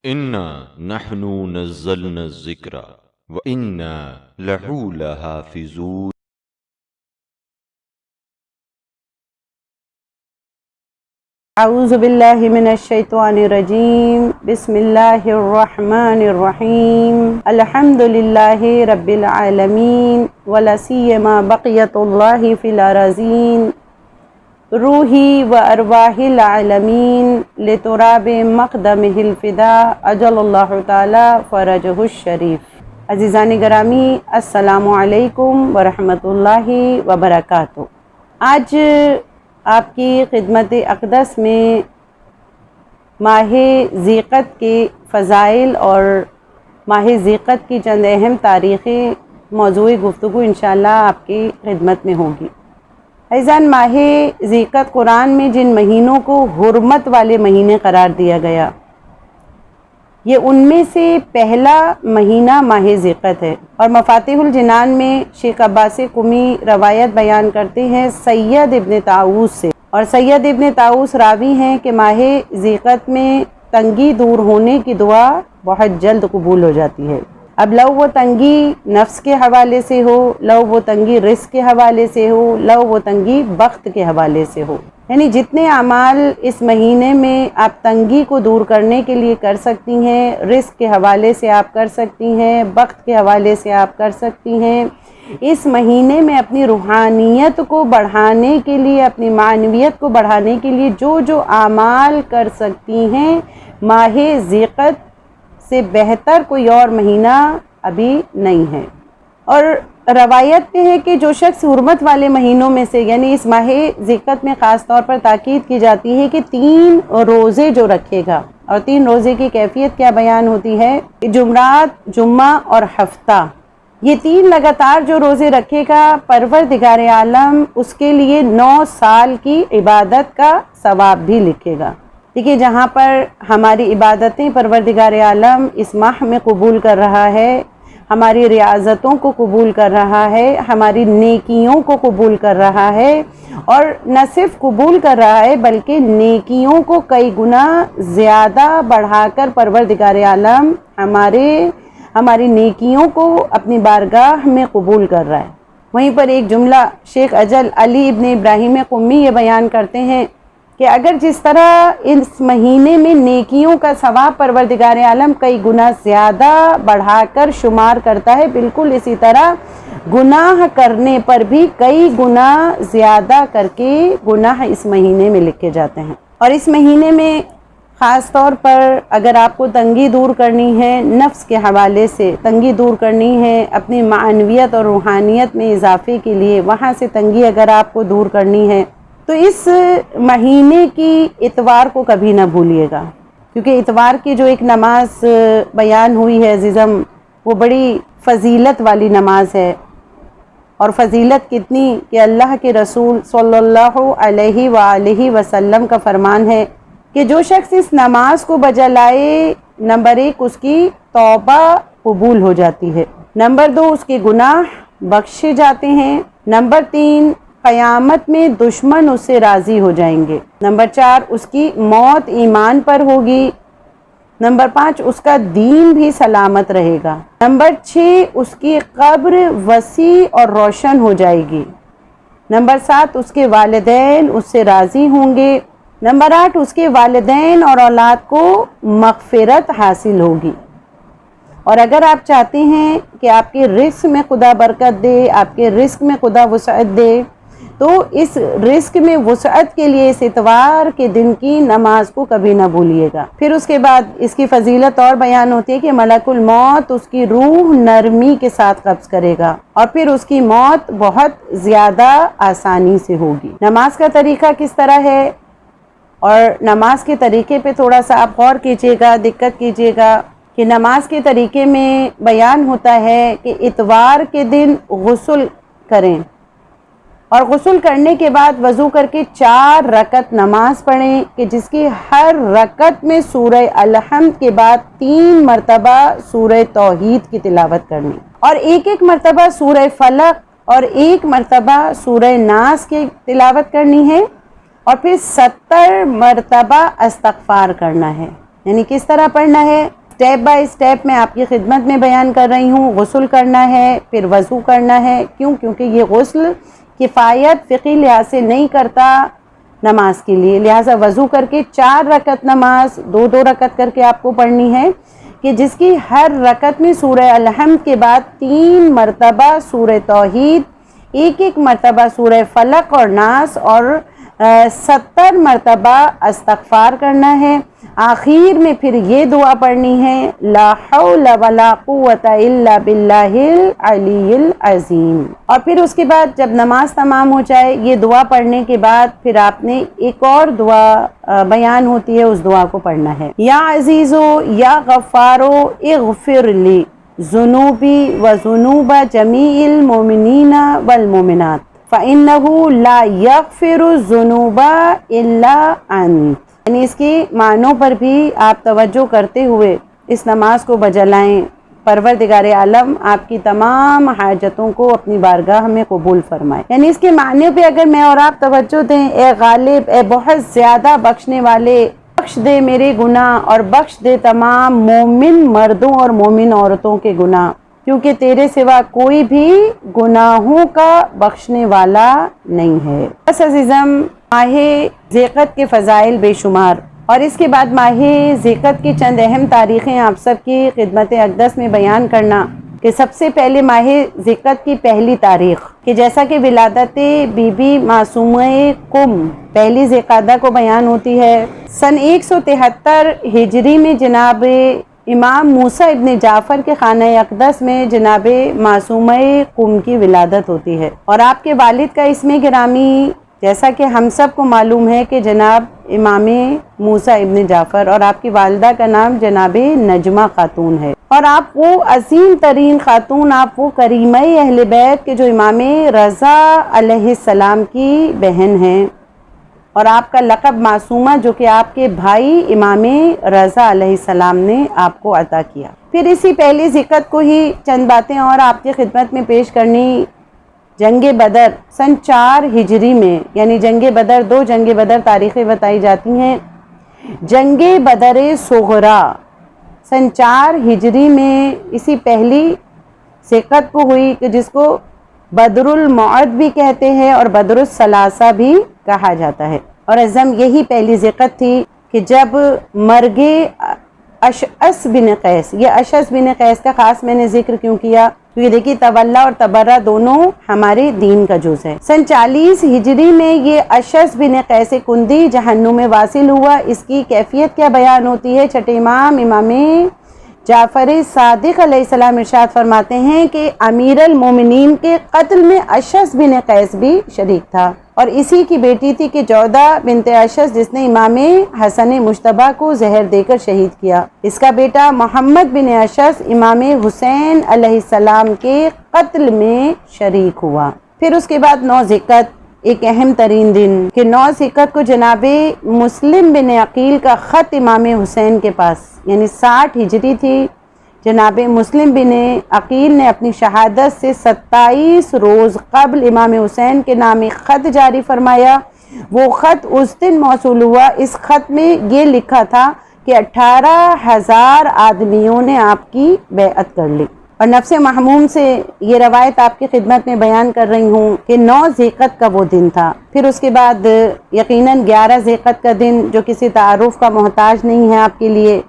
انا نحن نزلنا الذکر وانا لہو لحافظون۔ اعوذ باللہ من الشیطان الرجیم، بسم اللہ الرحمن الرحیم، الحمد للہ رب العالمین، ولا سیما بقیت اللہ فی الارضین، روحی و ارواح العالمین، لتراب مقدمہ الفدا، اجل اللہ تعالی فرجہ الشریف۔ عزیزان گرامی، السلام علیکم ورحمۃ اللہ وبرکاتہ۔ آج آپ کی خدمت اقدس میں ماہ ذیقعد کے فضائل اور ماہ ذیقعد کی چند اہم تاریخیں موضوع گفتگو انشاءاللہ آپ کی خدمت میں ہوگی۔ عزیزان، ماہ ذیقعد قرآن میں جن مہینوں کو حرمت والے مہینے قرار دیا گیا، یہ ان میں سے پہلا مہینہ ماہ ذیقعد ہے، اور مفاتیح الجنان میں شیخ عباس قمی روایت بیان کرتے ہیں سید ابن طاؤس سے، اور سید ابن طاؤس راوی ہیں کہ ماہ ذیقعد میں تنگی دور ہونے کی دعا بہت جلد قبول ہو جاتی ہے۔ اب لو وہ تنگی نفس کے حوالے سے ہو، لو وہ تنگی رزق کے حوالے سے ہو، لو وہ تنگی وقت کے حوالے سے ہو، یعنی جتنے اعمال اس مہینے میں آپ تنگی کو دور کرنے کے لیے کر سکتی ہیں، رزق کے حوالے سے آپ کر سکتی ہیں، وقت کے حوالے سے آپ کر سکتی ہیں، اس مہینے میں اپنی روحانیت کو بڑھانے کے لیے، اپنی معنویت کو بڑھانے کے لیے جو اعمال کر سکتی ہیں، ماہ ذیقعد سے بہتر کوئی اور مہینہ ابھی نہیں ہے۔ اور روایت میں ہے کہ جو شخص حرمت والے مہینوں میں سے، یعنی اس ماہ ذیقعد میں خاص طور پر تاکید کی جاتی ہے کہ 3 روزے جو رکھے گا، اور 3 روزے کی کیفیت کیا بیان ہوتی ہے، جمعرات، جمعہ اور ہفتہ، یہ 3 لگاتار جو روزے رکھے گا، پروردگار عالم اس کے لیے 9 سال کی عبادت کا ثواب بھی لکھے گا۔ دیکھیے، جہاں پر ہماری عبادتیں پروردگار عالم اس ماہ میں قبول کر رہا ہے، ہماری ریاضتوں کو قبول کر رہا ہے، ہماری نیکیوں کو قبول کر رہا ہے، اور نہ صرف قبول کر رہا ہے بلکہ نیکیوں کو کئی گنا زیادہ بڑھا کر پروردگار عالم ہماری نیکیوں کو اپنی بارگاہ میں قبول کر رہا ہے۔ وہیں پر ایک جملہ شیخ اجل علی ابن ابراہیم قمی یہ بیان کرتے ہیں کہ اگر جس طرح اس مہینے میں نیکیوں کا ثواب پروردگار عالم کئی گنا زیادہ بڑھا کر شمار کرتا ہے، بالکل اسی طرح گناہ کرنے پر بھی کئی گنا زیادہ کر کے گناہ اس مہینے میں لکھے جاتے ہیں۔ اور اس مہینے میں خاص طور پر اگر آپ کو تنگی دور کرنی ہے، نفس کے حوالے سے تنگی دور کرنی ہے، اپنی معنویت اور روحانیت میں اضافے کے لیے وہاں سے تنگی اگر آپ کو دور کرنی ہے، تو اس مہینے کی اتوار کو کبھی نہ بھولیے گا، کیونکہ اتوار کی جو ایک نماز بیان ہوئی ہے عزیزم، وہ بڑی فضیلت والی نماز ہے، اور فضیلت کتنی کہ اللہ کے رسول صلی اللہ علیہ وآلہ وسلم کا فرمان ہے کہ جو شخص اس نماز کو بجا لائے، نمبر 1 اس کی توبہ قبول ہو جاتی ہے، نمبر 2 اس کے گناہ بخشے جاتے ہیں، نمبر 3 قیامت میں دشمن اس سے راضی ہو جائیں گے، نمبر 4 اس کی موت ایمان پر ہوگی، نمبر 5 اس کا دین بھی سلامت رہے گا، نمبر 6 اس کی قبر وسیع اور روشن ہو جائے گی، نمبر 7 اس کے والدین اس سے راضی ہوں گے، نمبر 8 اس کے والدین اور اولاد کو مغفرت حاصل ہوگی۔ اور اگر آپ چاہتے ہیں کہ آپ کے رزق میں خدا برکت دے، آپ کے رزق میں خدا وسعت دے، تو اس رزق میں وسعت کے لیے اس اتوار کے دن کی نماز کو کبھی نہ بھولیے گا۔ پھر اس کے بعد اس کی فضیلت اور بیان ہوتی ہے کہ ملک الموت اس کی روح نرمی کے ساتھ قبض کرے گا، اور پھر اس کی موت بہت زیادہ آسانی سے ہوگی۔ نماز کا طریقہ کس طرح ہے، اور نماز کے طریقے پہ تھوڑا سا آپ غور کیجیے گا، دقت کیجیے گا کہ نماز کے طریقے میں بیان ہوتا ہے کہ اتوار کے دن غسل کریں، اور غسل کرنے کے بعد وضو کر کے 4 رکعت نماز پڑھیں کہ جس کی ہر رکعت میں سورہ الحمد کے بعد 3 مرتبہ سورہ توحید کی تلاوت کرنی، اور ایک مرتبہ سورہ فلق اور 1 مرتبہ سورہ ناس کی تلاوت کرنی ہے، اور پھر 70 مرتبہ استغفار کرنا ہے۔ یعنی کس طرح پڑھنا ہے، اسٹیپ بائی اسٹیپ میں آپ کی خدمت میں بیان کر رہی ہوں۔ غسل کرنا ہے، پھر وضو کرنا ہے، کیونکہ یہ غسل کفایت فقہی لحاظ سے نہیں کرتا نماز کے لیے، لہٰذا وضو کر کے 4 رکعت نماز 2 رکعت کر کے آپ کو پڑھنی ہے، کہ جس کی ہر رکعت میں سورہ الحمد کے بعد 3 مرتبہ سورہ توحید، 1 مرتبہ سورہ فلق اور ناس اور 70 مرتبہ استغفار کرنا ہے۔ آخر میں پھر یہ دعا پڑھنی ہے، لا حول ولا قوت الا باللہ العلی العظیم۔ اور پھر اس کے بعد جب نماز تمام ہو جائے، یہ دعا پڑھنے کے بعد پھر آپ نے ایک اور دعا بیان ہوتی ہے، اس دعا کو پڑھنا ہے، یا عزیزو یا غفارو اغفر لی ذنوبی و ذنوب جمیع المؤمنین والمؤمنات فإنہ لا یغفر الذنوب الا انت۔ یعنی اس کی معنوں پر بھی آپ توجہ کرتے ہوئے اس نماز کو بجلائیں۔ پروردگار عالم آپ کی تمام حاجتوں کو اپنی بارگاہ میں قبول فرمائے۔ یعنی اس کے معنی پہ اگر میں اور آپ توجہ دیں، اے غالب، اے بہت زیادہ بخشنے والے، بخش دے میرے گناہ اور بخش دے تمام مومن مردوں اور مومن عورتوں کے گناہ، کیونکہ تیرے سوا کوئی بھی گناہوں کا بخشنے والا نہیں ہے۔ بس عزیزم، ماہ ذی القعدہ کے فضائل بے شمار، اور اس کے بعد ماہ ذی القعدہ کی چند اہم تاریخیں آپ سب کی خدمت اقدس میں بیان کرنا، کہ سب سے پہلے ماہ ذی القعدہ کی پہلی تاریخ، کہ جیسا کہ ولادت بی بی معصومہ قم پہلی ذی القعدہ کو بیان ہوتی ہے۔ سن 173 ہجری میں جناب امام موسیٰ ابن جعفر کے خانہ اقدس میں جناب معصومہ قم کی ولادت ہوتی ہے، اور آپ کے والد کا اسم گرامی جیسا کہ ہم سب کو معلوم ہے کہ جناب امام موسیٰ ابن جعفر، اور آپ کی والدہ کا نام جناب نجمہ خاتون ہے، اور آپ وہ عظیم ترین خاتون، آپ وہ کریمہ اہل بیت کے جو امام رضا علیہ السلام کی بہن ہیں، اور آپ کا لقب معصومہ جو کہ آپ کے بھائی امام رضا علیہ السلام نے آپ کو عطا کیا۔ پھر اسی پہلی ذی القعدہ کو ہی چند باتیں اور آپ کی خدمت میں پیش کرنی۔ جنگ بدر سن 4 ہجری میں، یعنی جنگ بدر 2 جنگ بدر تاریخیں بتائی جاتی ہیں۔ جنگ بدر صغریٰ سن 4 ہجری میں اسی پہلی ذی القعدہ کو ہوئی، کہ جس کو بدر الموعد بھی کہتے ہیں اور بدر الثلاثہ بھی کہا جاتا ہے، اور عزم یہی پہلی ذی القعدہ تھی کہ جب مرگ اشعث بن قیس، یہ اشعث بن قیس کا خاص میں نے ذکر کیوں کیا، کیونکہ دیکھیے تولا اور تبرہ دونوں ہمارے دین کا جز ہے۔ سن 40 ہجری میں یہ اشعث بن قیس کندی جہنم میں واصل ہوا۔ اس کی کیفیت کیا بیان ہوتی ہے؟ چھٹے امام جعفر صادق علیہ السلام ارشاد فرماتے ہیں کہ امیر المومنین کے قتل میں اشعث بن قیس بھی شریک تھا، اور اسی کی بیٹی تھی کہ جودہ بنت اشعث، جس نے امام حسن مجتبیٰ کو زہر دے کر شہید کیا۔ اس کا بیٹا محمد بن اشعث امام حسین علیہ السلام کے قتل میں شریک ہوا۔ پھر اس کے بعد 9 ذی القعدہ، ایک اہم ترین دن، کہ 9 ذی القعدہ کو جناب مسلم بن عقیل کا خط امام حسین کے پاس، یعنی 60 ہجری تھی، جناب مسلم بن عقیل نے اپنی شہادت سے 27 روز قبل امام حسین کے نام ایک خط جاری فرمایا۔ وہ خط اس دن موصول ہوا۔ اس خط میں یہ لکھا تھا کہ 18,000 آدمیوں نے آپ کی بیعت کر لی، اور نفس محموم سے یہ روایت آپ کی خدمت میں بیان کر رہی ہوں کہ 9 ذی القعدہ کا وہ دن تھا۔ پھر اس کے بعد یقیناً 11 ذی القعدہ کا دن، جو کسی تعارف کا محتاج نہیں ہے آپ کے لیے،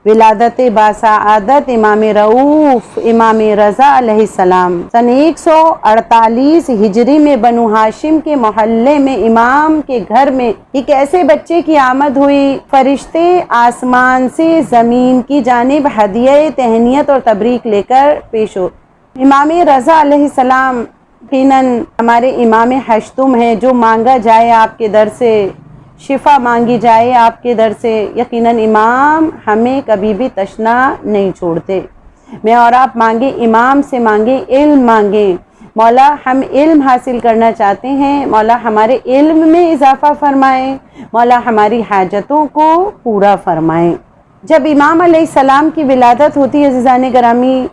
ولادت باسعادت امام رؤوف امام رضا علیہ السلام سن 148 ہجری میں بنو ہاشم کے محلے میں امام کے گھر میں ایک ایسے بچے کی آمد ہوئی، فرشتے آسمان سے زمین کی جانب ہدیہ تہنیت اور تبریک لے کر پیش ہو۔ امام رضا علیہ السلام یقیناً ہمارے امام ہشتم ہیں، جو مانگا جائے آپ کے در سے، شفا مانگی جائے آپ کے در سے، یقیناً امام ہمیں کبھی بھی تشنا نہیں چھوڑتے۔ میں اور آپ مانگیں، امام سے مانگیں، علم مانگیں، مولا ہم علم حاصل کرنا چاہتے ہیں، مولا ہمارے علم میں اضافہ فرمائیں، مولا ہماری حاجتوں کو پورا فرمائیں۔ جب امام علیہ السلام کی ولادت ہوتی ہے عزیزان گرامی،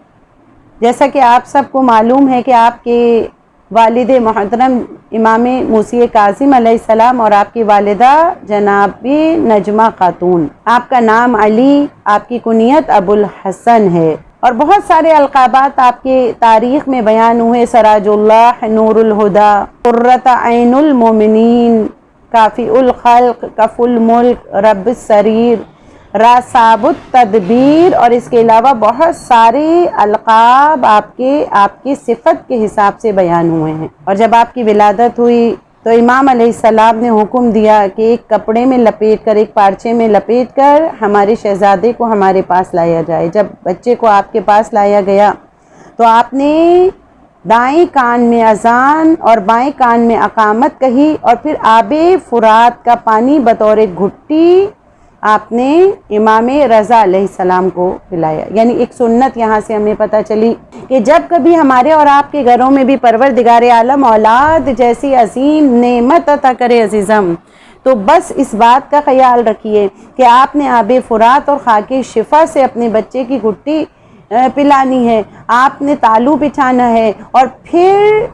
جیسا کہ آپ سب کو معلوم ہے کہ آپ کے والد محترم امام موسی کاظم علیہ السلام اور آپ کی والدہ جناب نجمہ خاتون. آپ کا نام علی، آپ کی کنیت ابو الحسن ہے، اور بہت سارے القابات آپ کے تاریخ میں بیان ہوئے: سراج اللہ، نور الہدا، قرۃ عین المومنین، کافی الخلق، کف الملک، رب السریر، راساب التدبیر، اور اس کے علاوہ بہت سارے القاب آپ کی صفت کے حساب سے بیان ہوئے ہیں. اور جب آپ کی ولادت ہوئی تو امام علیہ السلام نے حکم دیا کہ ایک کپڑے میں لپیٹ کر، ایک پارچے میں لپیٹ کر ہمارے شہزادے کو ہمارے پاس لایا جائے. جب بچے کو آپ کے پاس لایا گیا تو آپ نے دائیں کان میں اذان اور بائیں کان میں اقامت کہی، اور پھر آب فرات کا پانی بطور گھٹی آپ نے امام رضا علیہ السلام کو پلایا. یعنی ایک سنت یہاں سے ہمیں پتہ چلی کہ جب کبھی ہمارے اور آپ کے گھروں میں بھی پروردگار عالم اولاد جیسی عظیم نعمت عطا کرے عزیزم، تو بس اس بات کا خیال رکھیے کہ آپ نے آب فرات اور خاک شفا سے اپنے بچے کی گھٹی پلانی ہے، آپ نے تالو بچھانا ہے، اور پھر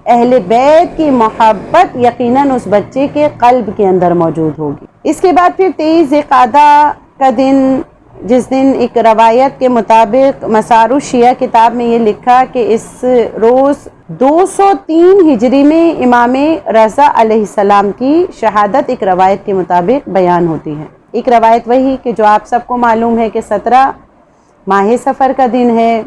اہل بیت کی محبت یقیناً اس بچے کے قلب کے اندر موجود ہوگی. اس کے بعد پھر 23 ذوالقعدہ کا دن، جس دن ایک روایت کے مطابق مسار الشیعہ کتاب میں یہ لکھا کہ اس روز 203 ہجری میں امام رضا علیہ السلام کی شہادت ایک روایت کے مطابق بیان ہوتی ہے. ایک روایت وہی کہ جو آپ سب کو معلوم ہے کہ 17 ماہ سفر کا دن ہے،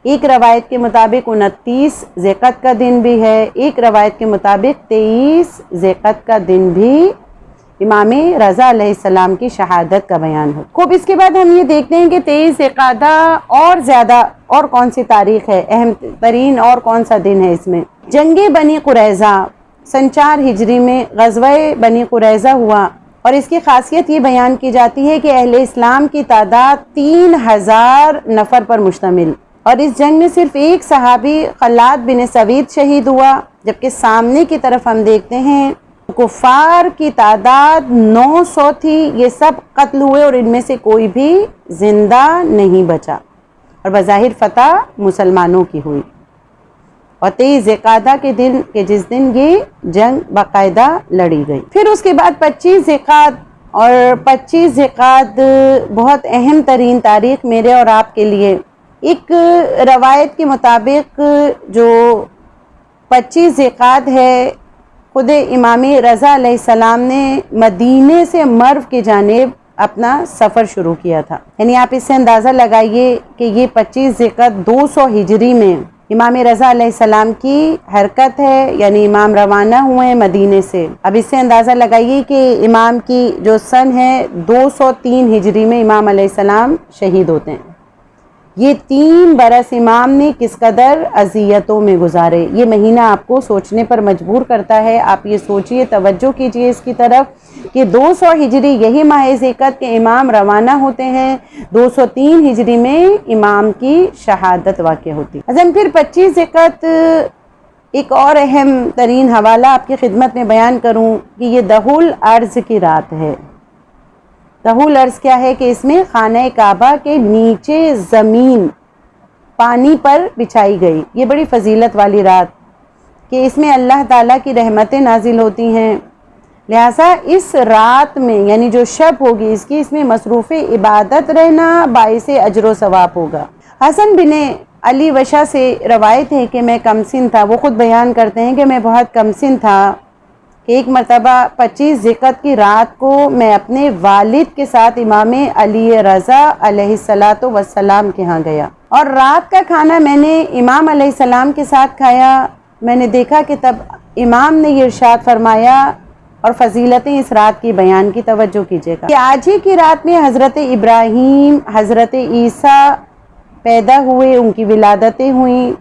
ایک روایت کے مطابق 29 ذوالقعدہ کا دن بھی ہے، ایک روایت کے مطابق 23 ذوالقعدہ کا دن بھی امام رضا علیہ السلام کی شہادت کا بیان ہو. خوب، اس کے بعد ہم یہ دیکھتے ہیں کہ 23 ذوالقعدہ اور زیادہ اور کون سی تاریخ ہے، اہم ترین اور کون سا دن ہے اس میں؟ جنگ بنی قریظہ سن 4 ہجری میں غزوہ بنی قریظہ ہوا، اور اس کی خاصیت یہ بیان کی جاتی ہے کہ اہل اسلام کی تعداد 3000 نفر پر مشتمل، اور اس جنگ میں صرف ایک صحابی خلاد بن سوید شہید ہوا، جبکہ سامنے کی طرف ہم دیکھتے ہیں کفار کی تعداد 900 تھی، یہ سب قتل ہوئے اور ان میں سے کوئی بھی زندہ نہیں بچا، اور بظاہر فتح مسلمانوں کی ہوئی. اور 23 ذوالقعدہ کے دن کہ جس دن یہ جنگ باقاعدہ لڑی گئی. پھر اس کے بعد 25 ذوالقعدہ، اور 25 ذوالقعدہ بہت اہم ترین تاریخ میرے اور آپ کے لیے. ایک روایت کے مطابق جو 25 ذوالقعدہ ہے، خود امام رضا علیہ السلام نے مدینے سے مرو کی جانب اپنا سفر شروع کیا تھا. یعنی آپ اس سے اندازہ لگائیے کہ یہ 25 ذوالقعدہ 200 ہجری میں امام رضا علیہ السلام کی حرکت ہے، یعنی امام روانہ ہوئے ہیں مدینے سے. اب اس سے اندازہ لگائیے کہ امام کی جو سن ہے 203 ہجری میں امام علیہ السلام شہید ہوتے ہیں. یہ 3 برس امام نے کس قدر اذیتوں میں گزارے. یہ مہینہ آپ کو سوچنے پر مجبور کرتا ہے. آپ یہ سوچئے، توجہ کیجئے اس کی طرف کہ 200 ہجری یہی ماہ ذوالقعدہ کے امام روانہ ہوتے ہیں، 203 ہجری میں امام کی شہادت واقع ہوتی. پھر 25 ذوالقعدہ ایک اور اہم ترین حوالہ آپ کی خدمت میں بیان کروں کہ یہ دہو الارض کی رات ہے. دہو الارض کیا ہے کہ اس میں خانہ کعبہ کے نیچے زمین پانی پر بچھائی گئی. یہ بڑی فضیلت والی رات کہ اس میں اللہ تعالیٰ کی رحمتیں نازل ہوتی ہیں. لہٰذا اس رات میں یعنی جو شب ہوگی اس میں مصروف عبادت رہنا باعث اجر و ثواب ہوگا. حسن بن علی وشا سے روایت ہے کہ میں کمسن تھا. وہ خود بیان کرتے ہیں کہ میں بہت کمسن تھا کہ ایک مرتبہ 25 ذوالقعدہ کی رات کو میں اپنے والد کے ساتھ امام علی رضا علیہ السلام کے ہاں گیا، اور رات کا کھانا میں نے امام علیہ السلام کے ساتھ کھایا. میں نے دیکھا کہ تب امام نے یہ ارشاد فرمایا، اور فضیلتیں اس رات کی بیان کی توجہ کیجیے گا کہ آج ہی کی رات میں حضرت ابراہیم، حضرت عیسیٰ پیدا ہوئے، ان کی ولادتیں ہوئیں،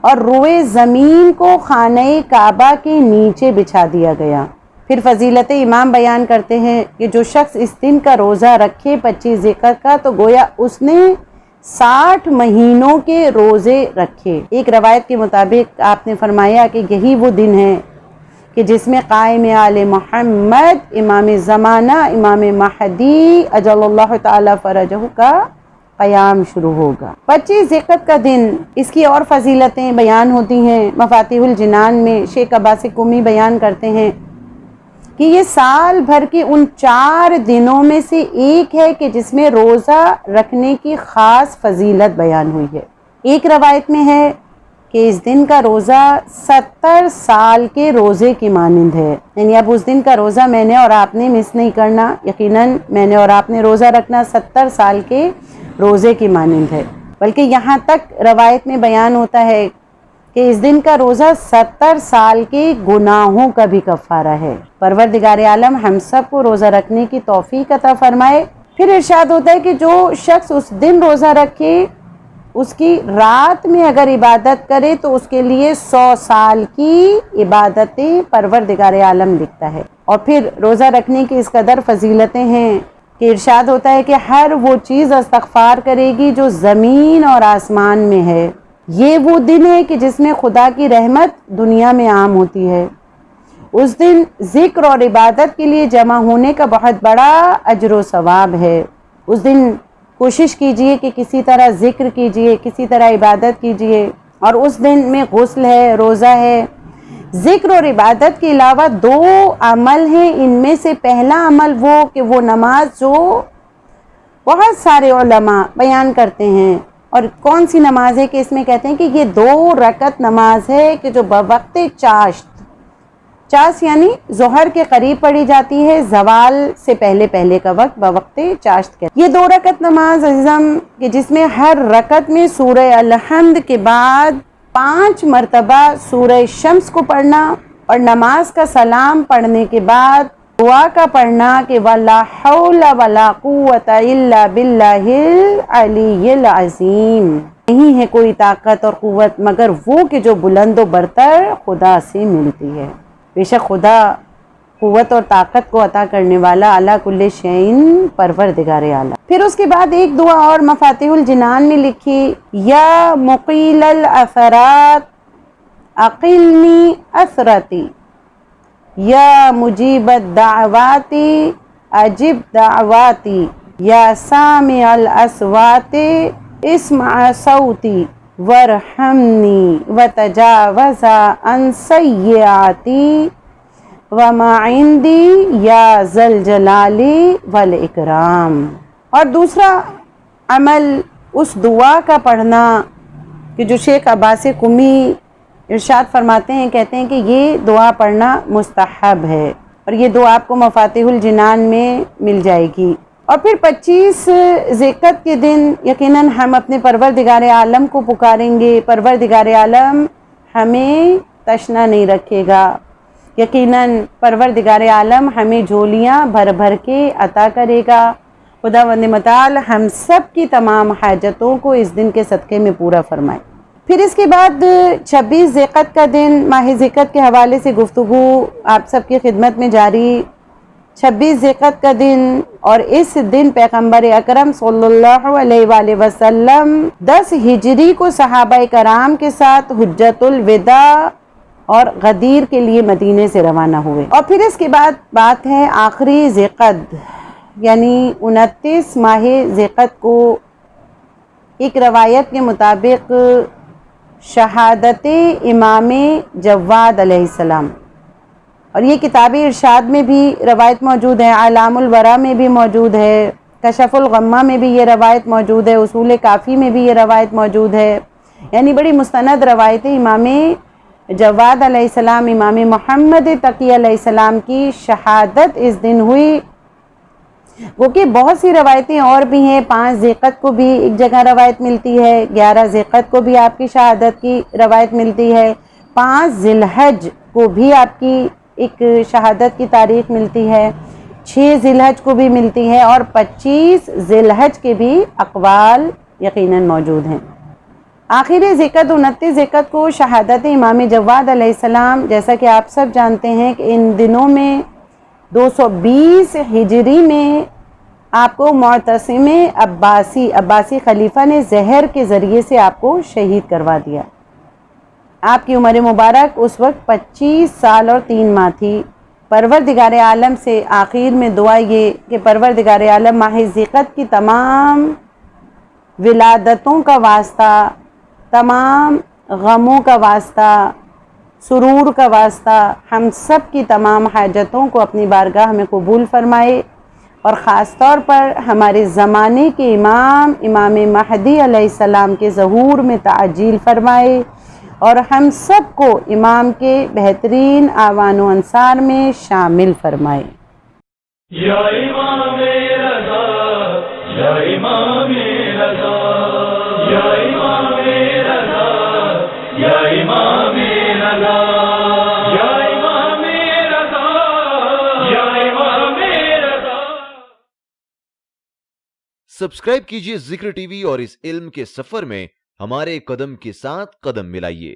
اور روئے زمین کو خانہ کعبہ کے نیچے بچھا دیا گیا. پھر فضیلت امام بیان کرتے ہیں کہ جو شخص اس دن کا روزہ رکھے 25 ذوالقعدہ کا، تو گویا اس نے 60 مہینوں کے روزے رکھے. ایک روایت کے مطابق آپ نے فرمایا کہ یہی وہ دن ہے کہ جس میں قائم آل محمد، امام زمانہ، امام مہدی اجل اللہ تعالی فرجہ کا قیام شروع ہوگا۔ 25 ذیقعد کا دن، اس کی اور فضیلتیں بیان ہوتی ہیں مفاتیح الجنان میں۔ شیخ عباس قمی بیان کرتے ہیں کہ یہ سال بھر کے ان 4 دنوں میں سے ایک ہے کہ جس میں روزہ رکھنے کی خاص فضیلت بیان ہوئی ہے۔ ایک روایت میں ہے کہ اس دن کا روزہ 70 سال کے روزے کی مانند ہے، یعنی اب اس دن کا روزہ میں نے اور آپ نے مس نہیں کرنا، یقیناً میں نے اور آپ نے روزہ رکھنا 70 سال کے روزے کی مانند ہے۔ بلکہ یہاں تک روایت میں بیان ہوتا ہے کہ اس دن کا روزہ 70 سال کے گناہوں کا بھی کفارہ ہے۔ پروردگار عالم ہم سب کو روزہ رکھنے کی توفیق عطا فرمائے۔ پھر ارشاد ہوتا ہے کہ جو شخص اس دن روزہ رکھے، اس کی رات میں اگر عبادت کرے تو اس کے لیے 100 سال کی عبادتیں پروردگار عالم لکھتا ہے۔ اور پھر روزہ رکھنے کی اس قدر فضیلتیں ہیں کہ ارشاد ہوتا ہے کہ ہر وہ چیز استغفار کرے گی جو زمین اور آسمان میں ہے۔ یہ وہ دن ہے کہ جس میں خدا کی رحمت دنیا میں عام ہوتی ہے۔ اس دن ذکر اور عبادت کے لیے جمع ہونے کا بہت بڑا اجر و ثواب ہے۔ اس دن کوشش کیجئے کہ کسی طرح ذکر کیجئے، کسی طرح عبادت کیجئے، اور اس دن میں غسل ہے، روزہ ہے۔ ذکر اور عبادت کے علاوہ 2 عمل ہیں، ان میں سے پہلا عمل وہ نماز جو بہت سارے علماء بیان کرتے ہیں، اور کون سی نماز ہے کہ اس میں کہتے ہیں کہ یہ 2 رکعت نماز ہے کہ جو بوقت چاشت یعنی ظہر کے قریب پڑھی جاتی ہے، زوال سے پہلے کا وقت بوقت چاشت کہتے ہیں۔ یہ 2 رکعت نماز عزیزم کہ جس میں ہر رکعت میں سورہ الحمد کے بعد 5 مرتبہ سورہ شمس کو پڑھنا، اور نماز کا سلام پڑھنے کے بعد دعا کا پڑھنا کہ وَلَا حَوْلَ وَلَا قُوَّةَ إِلَّا بِاللَّهِ الْعَلِيِّ الْعَظِيمِ، نہیں ہے کوئی طاقت اور قوت مگر وہ کہ جو بلند و برتر خدا سے ملتی ہے۔ بے شک خدا قوت اور طاقت کو عطا کرنے والا اعلیٰ کل شیء پروردگار اعلیٰ۔ پھر اس کے بعد ایک دعا اور مفاتیح الجنان میں لکھی، یا مقیل الاثرات اقلنی اثرتی، یا مجیب الدعوات اجب دعواتی، یا سامع الاصوات اسمع صوتی، وارحمنی وتجاوز عن سیئاتی وما عندی یا ذا الجلال والاکرام۔ اور دوسرا عمل اس دعا کا پڑھنا کہ جو شیخ عباس قمی ارشاد فرماتے ہیں، کہتے ہیں کہ یہ دعا پڑھنا مستحب ہے، اور یہ دعا آپ کو مفاتیح الجنان میں مل جائے گی۔ اور پھر 25 ذیقعد کے دن یقیناً ہم اپنے پروردگار عالم کو پکاریں گے، پروردگار عالم ہمیں تشنا نہیں رکھے گا، یقیناً پروردگار عالم ہمیں جھولیاں بھر بھر کے عطا کرے گا۔ خداوند متعال ہم سب کی تمام حاجتوں کو اس دن کے صدقے میں پورا فرمائے۔ پھر اس کے بعد 26 ذیقعد کا دن، ماہ ذیقعد کے حوالے سے گفتگو آپ سب کی خدمت میں جاری۔ 26 ذیقعد کا دن، اور اس دن پیغمبر اکرم صلی اللہ علیہ وآلہ وسلم 10 ہجری کو صحابہ کرام کے ساتھ حجۃ الوداع اور غدیر کے لیے مدینے سے روانہ ہوئے۔ اور پھر اس کے بعد بات ہے آخری ذیقعد یعنی 29 ماہ ذیقعد کو ایک روایت کے مطابق شہادت امام جواد علیہ السلام، اور یہ کتاب ارشاد میں بھی روایت موجود ہے، اعلام الورا میں بھی موجود ہے، کشف الغمہ میں بھی یہ روایت موجود ہے، اصول کافی میں بھی یہ روایت موجود ہے، یعنی بڑی مستند روایت امام جواد علیہ السلام، امام محمد تقی علیہ السلام کی شہادت اس دن ہوئی۔ وہ کہ بہت سی روایتیں اور بھی ہیں، 5 ذیقعد کو بھی ایک جگہ روایت ملتی ہے، 11 ذیقعد کو بھی آپ کی شہادت کی روایت ملتی ہے، 5 ذی الحج کو بھی آپ کی ایک شہادت کی تاریخ ملتی ہے، 6 ذی الحج کو بھی ملتی ہے، اور 25 ذی الحج کے بھی اقوال یقیناً موجود ہیں۔ آخر ذیقعد 29 ذیقعد کو شہادت امام جواد علیہ السلام، جیسا کہ آپ سب جانتے ہیں کہ ان دنوں میں 220 ہجری میں آپ کو معتصم عباسی خلیفہ نے زہر کے ذریعے سے آپ کو شہید کروا دیا۔ آپ کی عمر مبارک اس وقت 25 سال اور 3 ماہ تھی۔ پروردگار عالم سے آخر میں دعا یہ کہ پروردگار عالم ماہ ذیقعد کی تمام ولادتوں کا واسطہ، تمام غموں کا واسطہ، سرور کا واسطہ، ہم سب کی تمام حاجتوں کو اپنی بارگاہ میں قبول فرمائے، اور خاص طور پر ہمارے زمانے کے امام مہدی علیہ السلام کے ظہور میں تعجیل فرمائے، اور ہم سب کو امام کے بہترین اعوان و انصار میں شامل فرمائے۔ یا امام رضا، یا امام رضا، یا امام رضا، یا امام رضا، یا امام رضا، یا امام رضا۔ سبسکرائب کیجئے ذکر ٹی وی اور اس علم کے سفر میں ہمارے قدم کے ساتھ قدم ملائیے۔